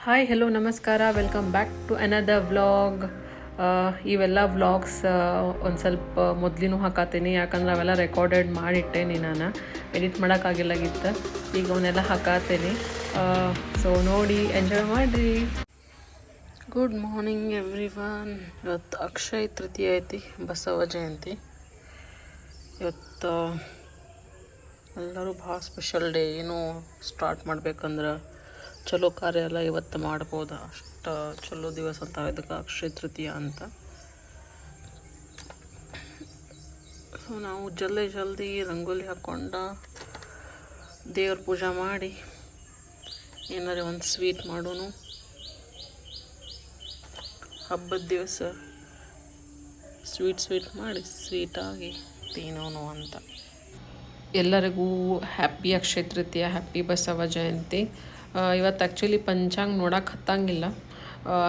Hi hello ನಮಸ್ಕಾರ welcome back to another vlog. ಇವೆಲ್ಲ vlogs ಒಂದು ಸ್ವಲ್ಪ ಮೊದಲಿನೂ ಹಾಕತ್ತೀನಿ, ಯಾಕಂದ್ರೆ ಅವೆಲ್ಲ ರೆಕಾರ್ಡೆಡ್ ಮಾಡಿಟ್ಟೇನಿ, ನಾನು ಎಡಿಟ್ ಮಾಡೋಕ್ಕಾಗಿಲ್ಲಾಗಿತ್ತು. ಈಗ ಅವನ್ನೆಲ್ಲ ಹಾಕತ್ತೀನಿ, ಸೊ ನೋಡಿ ಎಂಜಾಯ್ ಮಾಡಿರಿ. Good morning every one. ಇವತ್ತು ಅಕ್ಷಯ ತೃತೀಯ ಐತಿ, ಬಸವ ಜಯಂತಿ. ಇವತ್ತು ಎಲ್ಲರೂ ಭಾಳ ಸ್ಪೆಷಲ್ ಡೇ. ಏನು ಸ್ಟಾರ್ಟ್ ಮಾಡ್ಬೇಕಂದ್ರೆ ಚಲೋ ಕಾರ್ಯ ಎಲ್ಲ ಇವತ್ತು ಮಾಡ್ಬೋದು, ಅಷ್ಟು ಚಲೋ ದಿವಸ ಅಂತ ಇದಕ್ಕೆ ಅಕ್ಷಯ ತೃತೀಯ ಅಂತ. ಸೊ ನಾವು ಜಲ್ದಿ ರಂಗೋಲಿ ಹಾಕ್ಕೊಂಡು ದೇವ್ರ ಪೂಜೆ ಮಾಡಿ ಏನಾರ ಒಂದು ಸ್ವೀಟ್ ಮಾಡೋನು. ಹಬ್ಬದ ದಿವಸ ಸ್ವೀಟ್ ಮಾಡಿ ಸ್ವೀಟಾಗಿ ತಿನ್ನೋನು ಅಂತ. ಎಲ್ಲರಿಗೂ ಹ್ಯಾಪಿ ಅಕ್ಷಯ ತೃತೀಯ, ಹ್ಯಾಪಿ ಬಸವ ಜಯಂತಿ. ಇವತ್ತು ಆ್ಯಕ್ಚುಲಿ ಪಂಚಾಂಗ ನೋಡೋಕೆ ಹತ್ತಂಗಿಲ್ಲ,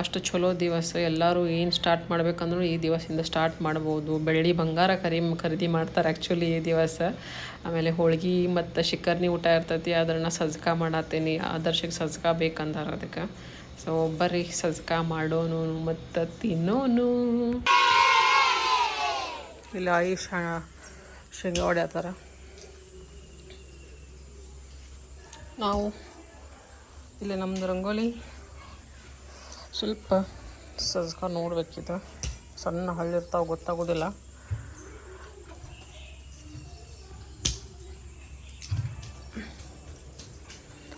ಅಷ್ಟು ಚಲೋ ದಿವಸ. ಎಲ್ಲರೂ ಏನು ಸ್ಟಾರ್ಟ್ ಮಾಡ್ಬೇಕಂದ್ರೂ ಈ ದಿವಸದಿಂದ ಸ್ಟಾರ್ಟ್ ಮಾಡ್ಬೋದು. ಬೆಳ್ಳಿ ಬಂಗಾರ ಖರೀದಿ ಮಾಡ್ತಾರೆ ಆ್ಯಕ್ಚುಲಿ ಈ ದಿವಸ. ಆಮೇಲೆ ಹೋಳ್ಗೆ ಮತ್ತು ಶಿಖರ್ನಿ ಊಟ ಇರ್ತೈತಿ, ಅದನ್ನು ಸಜ್ಕ ಮಾಡತ್ತೀನಿ. ಆದರ್ಶಕ್ಕೆ ಸಜ್ಕ ಬೇಕಂತಾರೆ ಅದಕ್ಕೆ. ಸೊ ಬರ್ರಿ ಸಜ್ಕ ಮಾಡೋನು ಮತ್ತು ತಿನ್ನೋನು. ಇಲ್ಲ ಆಯುಷ್ ಶೇಂಗಾ ಹೊಡ್ಯಾತಾರ. ನಾವು ಇಲ್ಲಿ ನಮ್ಮದು ರಂಗೋಲಿ ಸ್ವಲ್ಪ ಸಜ್ಕ ನೋಡ್ಬೇಕಿತ್ತು, ಸಣ್ಣ ಹಳ್ಳಿರ್ತಾವೆ ಗೊತ್ತಾಗೋದಿಲ್ಲ.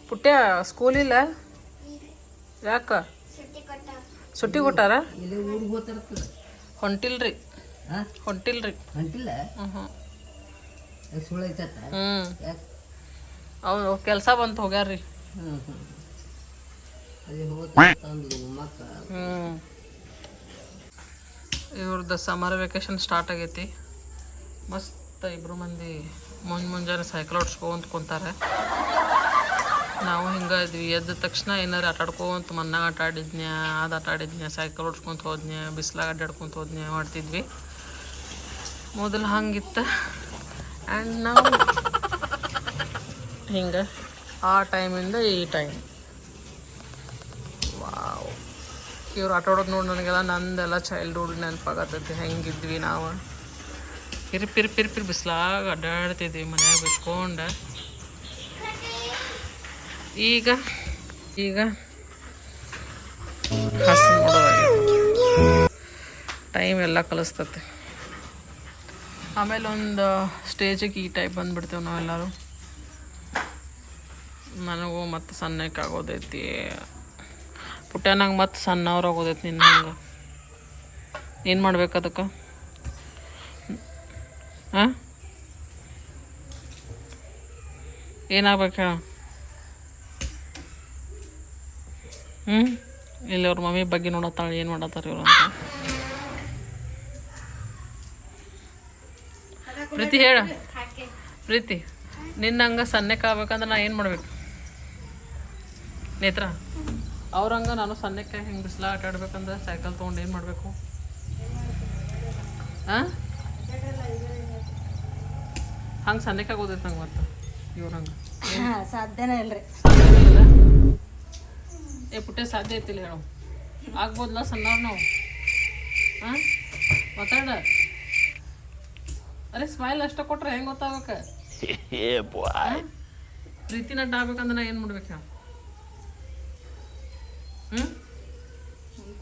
ಪುಟ್ಯ ಸ್ಕೂಲಿಲ್ಲ ಯಾಕ? ಸುಟ್ಟಿ ಕೊಟ್ಟಾರ? ಹೊಂಟಿಲ್ರಿ. ಅವ್ನು ಕೆಲಸ ಬಂತು ಹೋಗ್ಯಾರ್ರಿ. ಇವ್ರದ್ದು ಸಮರ್ ವೆಕೇಶನ್ ಸ್ಟಾರ್ಟ್ ಆಗೈತಿ. ಮಸ್ತ್ ಇಬ್ಬರು ಮಂದಿ ಮುಂಜಾನೆ ಸೈಕಲ್ ಓಡಿಸ್ಕೊಂತ ಕುಂತಾರೆ. ನಾವು ಹಿಂಗೆ ಇದ್ವಿ, ಎದ್ದ ತಕ್ಷಣ ಏನಾರು ಆಟಾಡ್ಕೊಂತ ಮನ್ನಾಗ ಆಟಾಡಿದ್ನ್ಯಾ, ಅದು ಆಟಾಡಿದ್ನ್ಯಾ, ಸೈಕಲ್ ಓಡಿಸ್ಕೊಂತ ಹೋದ್ನ್ಯಾ, ಬಿಸ್ಲಾಗ ಅಡ್ಡಾಡ್ಕೊಂತ ಹೋದ್ನ್ಯಾ ಮಾಡ್ತಿದ್ವಿ. ಮೊದಲು ಹಂಗಿತ್ತು. ಆ್ಯಂಡ್ ನಾವು ಹಿಂಗೆ ಆ ಟೈಮಿಂದ ಈ ಟೈಮ್ ವಾವ್. ಇವ್ರು ಆಟಾಡೋದು ನೋಡಿ ನನಗೆಲ್ಲ ನಂದೆಲ್ಲ ಚೈಲ್ಡ್ಹುಡ್ ನೆನಪಾಗತ್ತೈತಿ. ಹೆಂಗಿದ್ವಿ ನಾವು, ಪಿರಿ ಬಿಸ್ಲಾಗ ಅಡ್ಡಾಡ್ತಿದ್ವಿ ಮನ್ಯಾಗ ಬಿಸ್ಕೊಂಡು. ಈಗ ಹಸು ನೋಡೋದಾಗಿ ಟೈಮ್ ಎಲ್ಲ ಕಲಿಸ್ತತೆ. ಆಮೇಲೆ ಒಂದು ಸ್ಟೇಜಿಗೆ ಈ ಟೈಪ್ ಬಂದುಬಿಡ್ತೇವೆ ನಾವೆಲ್ಲರೂ. ನನಗೂ ಮತ್ತು ಸಣ್ಣಕ್ಕೆ ಆಗೋದೈತಿ, ಪುಟ್ಟ ನಂಗೆ ಮತ್ತು ಸಣ್ಣವ್ರು ಆಗೋದೈತಿ. ನಿನ್ನ ಹಂಗೆ ಏನು ಮಾಡ್ಬೇಕು ಅದಕ್ಕೆ? ಹಾಂ ಏನಾಗ್ಬೇಕು ಹೇಳ? ಇಲ್ಲಿ ಅವ್ರ ಮಮ್ಮಿ ಬಗ್ಗೆ ನೋಡತ್ತಾಳೆ, ಏನು ಮಾಡತ್ತಾರ ಇವ್ರು ಅಂತ. ಪ್ರೀತಿ ಹೇಳ, ಪ್ರೀತಿ ನಿನ್ನ ಹಂಗೆ ಸಣ್ಣಕ್ಕೆ ಆಗ್ಬೇಕಂದ್ರೆ ನಾ ಏನು ಮಾಡ್ಬೇಕು? ನೇತ್ರ ಅವ್ರಂಗೆ ನಾನು ಸಣ್ಣಕ್ಕೆ ಹಿಂಗೆ ಬಿಸಿಲ ಆಟ ಆಡ್ಬೇಕಂದ್ರೆ ಸೈಕಲ್ ತೊಗೊಂಡು ಏನು ಮಾಡಬೇಕು? ಹಾಂ ಹಂಗೆ ಸಣ್ಣಕ್ಕೆ ಆಗೋದೈತೆ ನಂಗೆ. ಮತ್ತು ಇವ್ರಂಗೆ ಸಾಧ್ಯನೇ ಇಲ್ರಿ. ಸಾಧ್ಯನೇ ಇಲ್ಲ. ಪುಟ್ಟೆ ಸಾಧ್ಯ ಐತಿಲ್ಲ ಹೇಳು. ಆಗ್ಬೋದಲ್ಲ ಸಣ್ಣವ್ರು ನಾವು. ಹಾಂ ಮಾತಾಡ. ಅರೆ ಸ್ಮೈಲ್ ಅಷ್ಟ ಕೊಟ್ರೆ ಹೆಂಗೆ ಗೊತ್ತಾಗಬೇಕು? ಪ್ರೀತಿ ನಡ್ಡ ಆಗ್ಬೇಕಂದ್ರೆ ನಾ ಏನು ಮಾಡ್ಬೇಕು ಹೇಳ?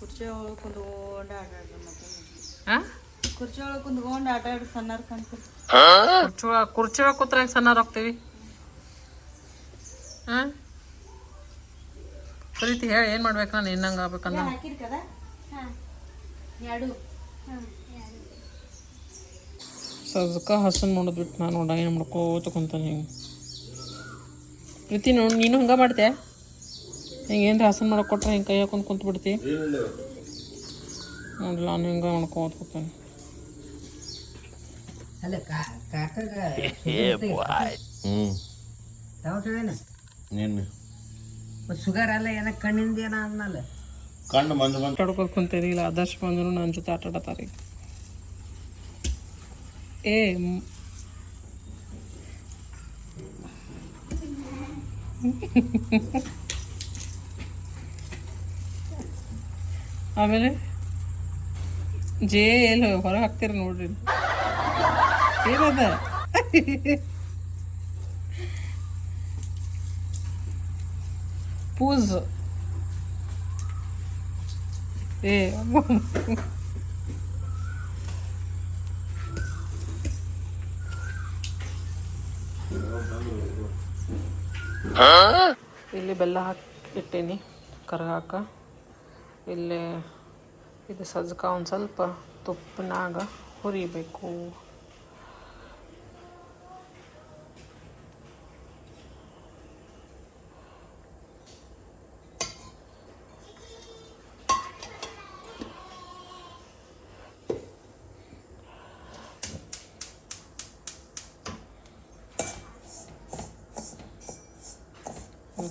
ಕುರ್ಚಿ ಒಳಗೆ ಕುಂತ್ಕೊಂಡು ಆಟ ಆಡ್ರಿ. ಮತ್ತೆ ಹಾಂ ಕುರ್ಚಿ ಒಳಗೆ ಕುಂತ್ಕೊಂಡು ಆಟ ಆಡ್ರಿ. ಸಣ್ಣರ್ ಕಂತ ಕುರ್ಚಿ ಒಳಗೆ ಕೂತ್ರೆ ಹೆಂಗೆ ಸಣ್ಣವ್ರು ಹೋಗ್ತೀವಿ? ಹಾಂ ಪ್ರೀತಿ ಹೇಳಿ ಏನು ಮಾಡ್ಬೇಕು? ನಾನು ಇನ್ನಂಗೆ ಆಗ್ಬೇಕಂದ್ರೆ ಸಜ್ಕ ಹಸನ್ ನೋಡಿದ್ಬಿಟ್ಟು ನಾನು ನೋಡ ಏನು ಮಾಡ್ಕೋತ ಕುಂತಾನೆ ಹಿಂಗೆ. ಪ್ರೀತಿ ನೋಡಿ ನೀನು ಹಂಗೆ ಮಾಡ್ತೆ? ಹಿಂಗೆ ಏನ್ರಿ ಹಸನ್ ಮಾಡಕ್ಕೆ ಕೊಟ್ರೆ ಹಿಂಗೆ ಕೈ ಹಾಕೊಂಡು ಕುಂತು ಬಿಡ್ತಿ ನೋಡಿಲ್ಲ. ನಾನು ಹಿಂಗೆ ಮಾಡ್ಕೋತ ಕೂತಾನೆ. ಶುಗರ್ ಅಲ್ಲ ಏನ ಕಣ್ಣಿಂದ ಏನ ಅನ್ನಲ್ಲ ಕಣ್ಣು ಮಂಜು ಬಂದು ಆಟಾಡ್ಕೋತ ಕುಂತೀರಿ. ಇಲ್ಲ ಆದರ್ಶ ಬಂದ್ರು ನನ್ನ ಜೊತೆ ಆಟ ಆಡತ್ತಾರೆ. ಆಮೇಲೆ ಜೇ ಎಲ್ಲಿ ಹೊರಗೆ ಹಾಕ್ತೀರಿ ನೋಡ್ರಿ ಏನದ ಪೂಸ್ ಏ ಇಲ್ಲಿ ಬೆಲ್ಲ ಹಾಕಿ ಇಟ್ಟೀನಿ ಕರಗಾಕ. ಇಲ್ಲಿ ಇದು ಸಜ್ಕ ಒಂದು ಸ್ವಲ್ಪ ತುಪ್ಪನಾಗ ಹುರಿಬೇಕು.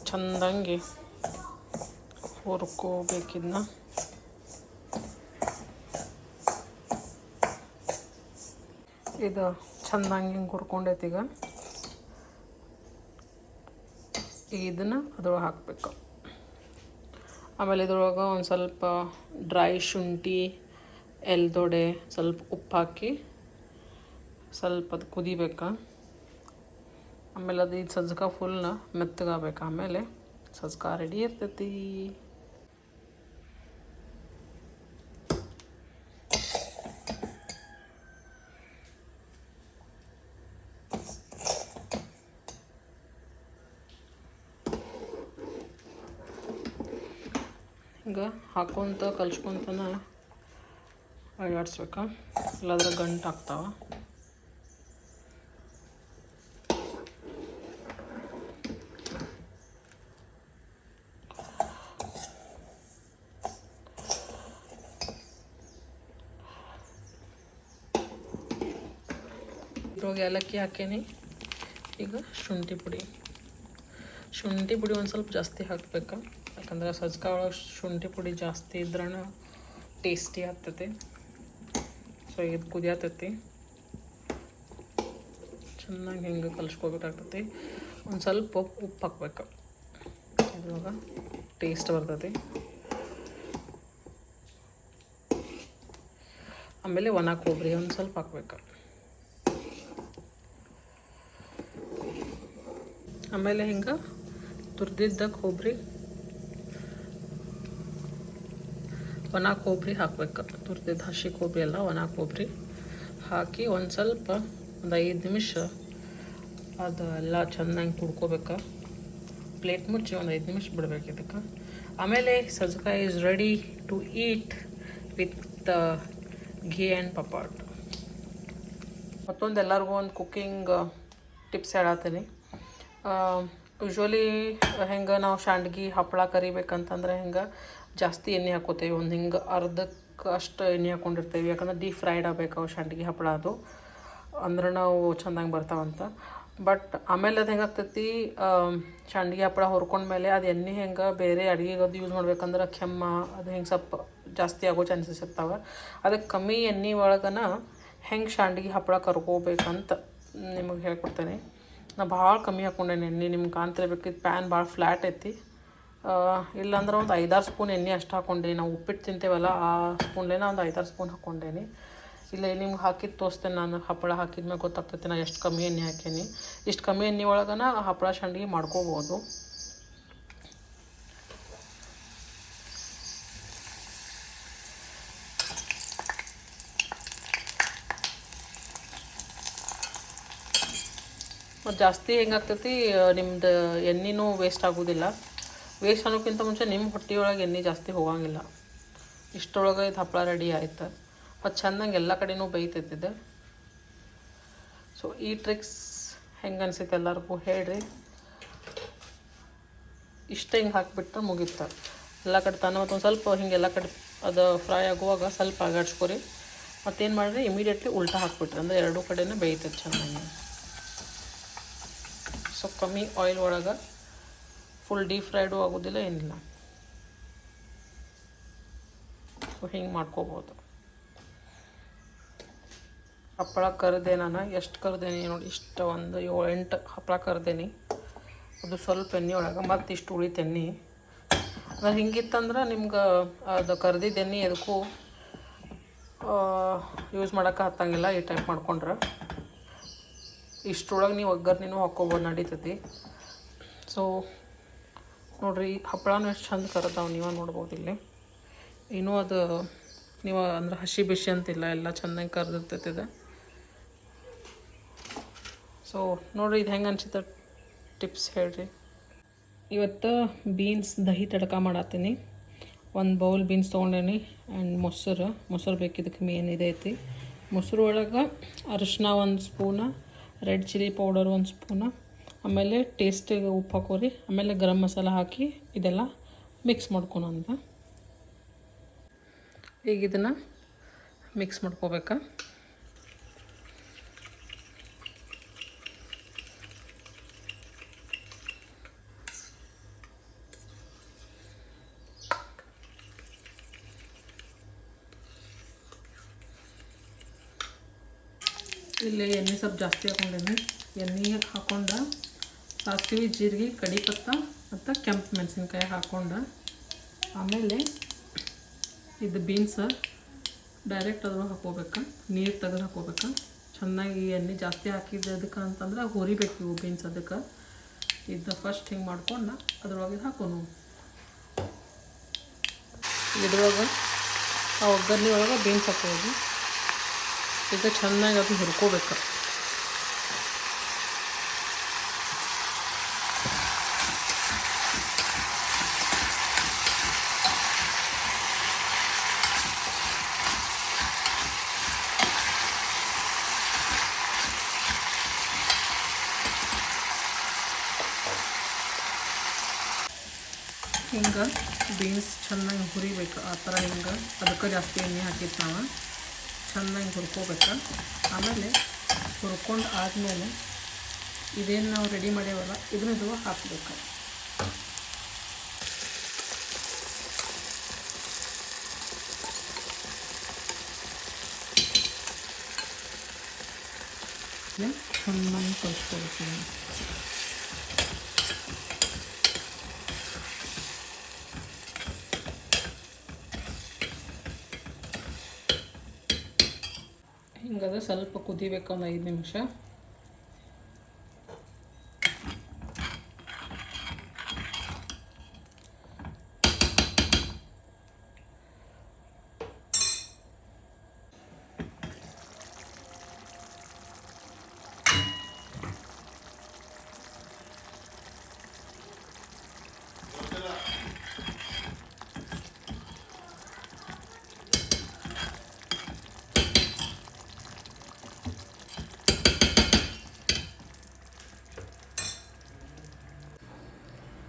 ಚಂದಂಗೆ ಹುರ್ಕೋಬೇಕಿದ್ನ. ಇದು ಚಂದಂಗೆ ಹಿಂಗೆ ಹುರ್ಕೊಂಡೈತಿ. ಈಗ ಇದನ್ನು ಅದ್ರೊಳಗೆ ಹಾಕಬೇಕು. ಆಮೇಲೆ ಇದ್ರೊಳಗೆ ಒಂದು ಸ್ವಲ್ಪ ಡ್ರೈ ಶುಂಠಿ, ಎಲ್ದೊಡೆ, ಸ್ವಲ್ಪ ಉಪ್ಪು ಹಾಕಿ ಸ್ವಲ್ಪ ಅದು ಕುದಿಬೇಕು. ಆಮೇಲೆ ಅದು ಇದು ಸಜ್ಕ ಫುಲ್ನ ಮೆತ್ತಗಾಗಬೇಕು. ಆಮೇಲೆ ಸಜ್ಕ ರೆಡಿ ಇರ್ತೈತಿ. ಹಿಂಗೆ ಹಾಕೊಂತ ಕಲ್ಸ್ಕೊತನ ಅಳ್ಳಾಡ್ಸ್ಬೇಕು, ಇಲ್ಲಾಂದ್ರೆ ಗಂಟು ಆಗ್ತಾವ. ಇದ್ರೊಳಗೆ ಏಲಕ್ಕಿ ಹಾಕೇನಿ. ಈಗ ಶುಂಠಿ ಪುಡಿ ಒಂದು ಸ್ವಲ್ಪ ಜಾಸ್ತಿ ಹಾಕ್ಬೇಕು, ಯಾಕಂದ್ರೆ ಸಜ್ಕ ಒಳಗೆ ಶುಂಠಿ ಪುಡಿ ಜಾಸ್ತಿ ಇದ್ರೂ ಟೇಸ್ಟಿ ಆಗ್ತೈತಿ. ಸೊ ಇದು ಕುದಿಯತೈತಿ, ಚೆನ್ನಾಗಿ ಹಿಂಗೆ ಕಲಿಸ್ಕೋಬೇಕಾಗ್ತೈತಿ. ಒಂದು ಸ್ವಲ್ಪ ಉಪ್ಪು ಹಾಕ್ಬೇಕು, ಇದ್ರೊಳಗೆ ಟೇಸ್ಟ್ ಬರ್ತೈತಿ. ಆಮೇಲೆ ಒಣ ಕೊಬ್ಬರಿ ಒಂದು ಸ್ವಲ್ಪ ಹಾಕ್ಬೇಕು. ಆಮೇಲೆ ಹಿಂಗೆ ತುರಿದಿದ್ದ ಕೊಬ್ಬರಿ, ಒಣ ಕೊಬ್ಬರಿ ಹಾಕ್ಬೇಕು. ತುರಿದಿದ್ದ ಹಸಿ ಕೊಬ್ಬರಿ ಎಲ್ಲ ಒಣ ಕೊಬ್ಬರಿ ಹಾಕಿ ಒಂದು ಸ್ವಲ್ಪ ಒಂದು 5 ನಿಮಿಷ ಅದು ಎಲ್ಲ ಚೆನ್ನಾಗಿ ಕುಡ್ಕೋಬೇಕು. ಪ್ಲೇಟ್ ಮುಚ್ಚಿ ಒಂದು 5 ನಿಮಿಷ ಬಿಡ್ಬೇಕು ಇದಕ್ಕೆ. ಆಮೇಲೆ sajka is ready to eat with ghee and papad. ಮತ್ತೊಂದು ಎಲ್ಲರಿಗೂ ಒಂದು ಕುಕ್ಕಿಂಗ್ ಟಿಪ್ಸ್ ಹೇಳತ್ತೀನಿ. ಯೂಶ್ವಲಿ ಹೆಂಗೆ ನಾವು ಶಾಂಡ್ಗಿ ಹಪ್ಪಳ ಕರಿಬೇಕಂತಂದ್ರೆ ಹೆಂಗೆ ಜಾಸ್ತಿ ಎಣ್ಣೆ ಹಾಕೋತೇವೆ. ಒಂದು ಹಿಂಗೆ ಅರ್ಧಕ್ಕೆ ಅಷ್ಟು ಎಣ್ಣೆ ಹಾಕ್ಕೊಂಡಿರ್ತೇವೆ, ಯಾಕಂದ್ರೆ ಡೀಪ್ ಫ್ರೈಡ್ ಆಗಬೇಕು ಅವು ಶಾಂಡ್ಗಿ ಹಪ್ಪಳ. ಅದು ಅಂದ್ರೆ ನಾವು ಚೆಂದಾಗಿ ಬರ್ತಾವಂತ. ಬಟ್ ಆಮೇಲೆ ಅದು ಹೆಂಗಾಗ್ತೈತಿ, ಶಾಂಡ್ಗಿ ಹಪ್ಪಳ ಹುರ್ಕೊಂಡ್ಮೇಲೆ ಅದು ಎಣ್ಣೆ ಹೆಂಗೆ ಬೇರೆ ಅಡುಗೆಗೆ ಅದು ಯೂಸ್ ಮಾಡ್ಬೇಕಂದ್ರೆ ಕೆಮ್ಮ ಅದು ಹೆಂಗೆ ಸ್ವಲ್ಪ ಜಾಸ್ತಿ ಆಗೋ ಚಾನ್ಸಸ್ ಇರ್ತಾವೆ. ಅದಕ್ಕೆ ಕಮ್ಮಿ ಎಣ್ಣೆ ಒಳಗನ ಹೆಂಗೆ ಶಾಂಡ್ಗಿ ಹಪ್ಪಳ ಕರ್ಕೋಬೇಕಂತ ನಿಮಗೆ ಹೇಳ್ಕೊಡ್ತೇನೆ. ನಾ ಭಾಳ ಕಮ್ಮಿ ಹಾಕ್ಕೊಂಡೇನೆ ಎಣ್ಣೆ. ನಿಮ್ಗೆ ಕಾಣ್ತಿರ್ಬೇಕಿತ್ತು ಪ್ಯಾನ್ ಭಾಳ ಫ್ಲ್ಯಾಟ್ ಐತಿ. ಇಲ್ಲಾಂದ್ರೆ ಒಂದು 5-6 ಸ್ಪೂನ್ ಎಣ್ಣೆ ಅಷ್ಟು ಹಾಕ್ಕೊಂಡೇನಿ. ನಾವು ಉಪ್ಪಿಟ್ಟು ತಿಂತೇವಲ್ಲ ಆ ಸ್ಪೂನ್ಲೇನ ಒಂದು 5-6 ಸ್ಪೂನ್ ಹಾಕ್ಕೊಂಡೇನಿ. ಇಲ್ಲ ನಿಮ್ಗೆ ಹಾಕಿದ್ದು ತೋರಿಸ್ತೇನೆ ನಾನು. ಹಪ್ಪಳ ಹಾಕಿದ್ಮೇಲೆ ಗೊತ್ತಾಗ್ತೈತೆ ನಾ ಎಷ್ಟು ಕಮ್ಮಿ ಎಣ್ಣೆ ಹಾಕೇನಿ. ಇಷ್ಟು ಕಮ್ಮಿ ಎಣ್ಣೆ ಒಳಗನ ಹಪ್ಪಳ ಶಾಂಡ್ಗಿ ಮಾಡ್ಕೋಬೋದು. ಮತ್ತು ಜಾಸ್ತಿ ಹೆಂಗಾಗ್ತೈತಿ, ನಿಮ್ದು ಎಣ್ಣೆನೂ ವೇಸ್ಟ್ ಆಗೋದಿಲ್ಲ. ವೇಸ್ಟ್ ಅನ್ನೋಕ್ಕಿಂತ ಮುಂಚೆ ನಿಮ್ಮ ಹೊಟ್ಟೆಯೊಳಗೆ ಎಣ್ಣೆ ಜಾಸ್ತಿ ಹೋಗಂಗಿಲ್ಲ. ಇಷ್ಟೊಳಗೆ ಇದು ಹಪ್ಪಳ ರೆಡಿ ಆಯ್ತು. ಮತ್ತು ಚೆಂದಂಗೆ ಎಲ್ಲ ಕಡೆನೂ ಬೇಯ್ತೈತಿದೆ. ಸೊ ಈ ಟ್ರಿಕ್ಸ್ ಹೆಂಗೆ ಅನ್ಸೈತೆ ಎಲ್ಲರಿಗೂ ಹೇಳ್ರಿ. ಇಷ್ಟ ಹಿಂಗೆ ಹಾಕಿಬಿಟ್ರೆ ಮುಗಿತು ಎಲ್ಲ ಕಡೆ ತಾನು. ಮತ್ತೊಂದು ಸ್ವಲ್ಪ ಹಿಂಗೆಲ್ಲ ಕಡೆ ಅದು ಫ್ರೈ ಆಗುವಾಗ ಸ್ವಲ್ಪ ಅಗಾಡ್ಸ್ಕೊರಿ. ಮತ್ತೇನು ಮಾಡಿರಿ, ಇಮಿಡಿಯೇಟ್ಲಿ ಉಲ್ಟಾ ಹಾಕ್ಬಿಟ್ರಿ ಅಂದರೆ ಎರಡೂ ಕಡೆನೂ ಬೇಯ್ತೈತೆ ಚೆನ್ನಾಗಿ. ಸೊ ಕಮ್ಮಿ ಆಯಿಲ್ ಒಳಗೆ ಫುಲ್ ಡೀಪ್ ಫ್ರೈಡು ಆಗೋದಿಲ್ಲ, ಏನಿಲ್ಲ. ಸೊ ಹಿಂಗೆ ಮಾಡ್ಕೋಬೋದು. ಹಪ್ಪಳ ಕರೆದೆ ನಾನು. ಎಷ್ಟು ಕರೆದೇನಿ ನೋಡಿ, ಇಷ್ಟು ಒಂದು 7-8 ಹಪ್ಪಳ ಕರೆದೇನಿ. ಅದು ಸ್ವಲ್ಪ ಎಣ್ಣೆ ಒಳಗೆ ಮತ್ತು ಇಷ್ಟು ಉಳಿತು ಎಣ್ಣೆ. ಅದು ಹಿಂಗಿತ್ತಂದ್ರೆ ನಿಮ್ಗೆ ಅದು ಕರ್ದಿದ್ದು ಎಣ್ಣೆ ಎದಕ್ಕೂ ಯೂಸ್ ಮಾಡೋಕೆ ಹತ್ತಂಗಿಲ್ಲ. ಈ ಟೈಪ್ ಮಾಡ್ಕೊಂಡ್ರೆ ಇಷ್ಟರೊಳಗೆ ನೀವು ಒಗ್ಗರ್ನಿನೂ ಹಾಕ್ಕೊಬೋದು, ನಡೀತೈತಿ. ಸೊ ನೋಡಿರಿ, ಹಪ್ಪಳನೂ ಎಷ್ಟು ಚಂದ ಕರತಾವೆ, ನೀವೇ ನೋಡ್ಬೋದು ಇಲ್ಲಿ. ಇನ್ನೂ ಅದು ನೀವು ಅಂದ್ರೆ ಹಸಿ ಬಿಸಿ ಅಂತಿಲ್ಲ, ಎಲ್ಲ ಚೆನ್ನಾಗಿ ಕರೆದಿರ್ತೈತಿ ಇದು. ಸೊ ನೋಡಿರಿ, ಇದು ಹೆಂಗೆ ಅನ್ಸುತ್ತೆ ಟಿಪ್ಸ್ ಹೇಳ್ರಿ. ಇವತ್ತು ಬೀನ್ಸ್ ದಹಿ ತಡ್ಕ ಮಾಡತ್ತೀನಿ. ಒಂದು ಬೌಲ್ ಬೀನ್ಸ್ ತೊಗೊಂಡೇನಿ ಆ್ಯಂಡ್ ಮೊಸರು ಬೇಕು, ಇದಕ್ಕೆ ಮೇನ್ ಇದೈತಿ. ಮೊಸರು ಒಳಗೆ ಅರಿಶಿನ 1 ಸ್ಪೂನ, ರೆಡ್ ಚಿಲ್ಲಿ ಪೌಡರ್ 1 ಸ್ಪೂನ, ಆಮೇಲೆ ಟೇಸ್ಟಿಗೆ ಉಪ್ಪು ಹಾಕೋರಿ, ಆಮೇಲೆ ಗರಂ ಮಸಾಲ ಹಾಕಿ ಇದೆಲ್ಲ ಮಿಕ್ಸ್ ಮಾಡ್ಕೊಳಂತ. ಈಗ ಇದನ್ನು ಮಿಕ್ಸ್ ಮಾಡ್ಕೋಬೇಕಾ. ಇಲ್ಲಿ ಎಣ್ಣೆ ಸ್ವಲ್ಪ ಜಾಸ್ತಿ ಹಾಕೊಂಡೇನಿ. ಎಣ್ಣೆ ಹಾಕ್ಕೊಂಡು ಸಾಸಿವೆ, ಜೀರಿಗೆ, ಕಡಿಪತ್ತ ಮತ್ತು ಕೆಂಪು ಮೆಣಸಿನ್ಕಾಯಿ ಹಾಕ್ಕೊಂಡು ಆಮೇಲೆ ಇದು ಬೀನ್ಸ್ ಡೈರೆಕ್ಟ್ ಅದ್ರೊಳಗೆ ಹಾಕೋಬೇಕು, ನೀರು ತೆಗೆದು ಹಾಕೋಬೇಕು. ಚೆನ್ನಾಗಿ ಎಣ್ಣೆ ಜಾಸ್ತಿ ಹಾಕಿದ್ದು ಅದಕ್ಕೆ ಅಂತಂದ್ರೆ ಹುರಿಬೇಕು ಇವು ಬೀನ್ಸ್. ಅದಕ್ಕೆ ಇದು ಫಸ್ಟ್ ಹಿಂಗೆ ಮಾಡ್ಕೊಂಡು ಅದ್ರೊಳಗೆ ಹಾಕೋನು. ಇದ್ರೊಳಗೆ ಆ ಒಗ್ಗರಣೆ ಒಳಗೆ ಬೀನ್ಸ್ ಹಾಕೋದು. ಇದು ಚೆನ್ನಾಗಿ ಅದನ್ನ ಹುರ್ಕೋಬೇಕು. ಹಿಂಗೆ ಬೀನ್ಸ್ ಚೆನ್ನಾಗಿ ಹುರಿಬೇಕು, ಆ ಥರ ಹಿಂಗೆ. ಅದಕ್ಕೆ ಜಾಸ್ತಿ ಎಣ್ಣೆ ಹಾಕಿತ್ತು ನಾವು. ಚೆನ್ನಾಗಿ ಹುರ್ಕೋಬೇಕು. ಆಮೇಲೆ ಹುರ್ಕೊಂಡು ಆದಮೇಲೆ ಇದೇನು ನಾವು ರೆಡಿ ಮಾಡ್ಯಾವಲ್ಲ ಇದನ್ನ ಹಾಕಬೇಕು. ಚೆನ್ನಾಗಿ ಕಲಿಸ್ಕೋಬೇಕು. ಹಿಂಗದ ಸ್ವಲ್ಪ ಕುದಿಬೇಕು, ಒಂದು 5 ನಿಮಿಷ.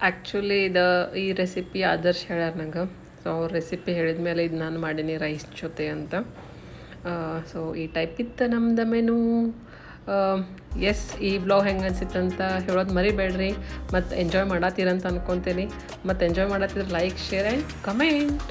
ಆ್ಯಕ್ಚುಲಿ ಈ ರೆಸಿಪಿ ಆದರ್ಶ್ ಹೇಳ್ಯಾರ ನಂಗೆ. ಸೊ ಅವ್ರ ರೆಸಿಪಿ ಹೇಳಿದ ಮೇಲೆ ಇದು ನಾನು ಮಾಡೀನಿ ರೈಸ್ ಜೊತೆ ಅಂತ. ಸೊ ಈ ಟೈಪ್ ಇತ್ತು ನಮ್ದು ಮೆನು. ಎಸ್, ಈ ವ್ಲಾಗ್ ಹೆಂಗೆ ಅನ್ಸಿತ್ತು ಅಂತ ಹೇಳೋದು ಮರಿಬೇಡ್ರಿ. ಮತ್ತು ಎಂಜಾಯ್ ಮಾಡತ್ತೀರಂತ ಅನ್ಕೊತೀನಿ. ಮತ್ತು ಎಂಜಾಯ್ ಮಾಡತ್ತಿದ್ರೆ ಲೈಕ್, ಶೇರ್ ಆ್ಯಂಡ್ ಕಮೆಂಟ್.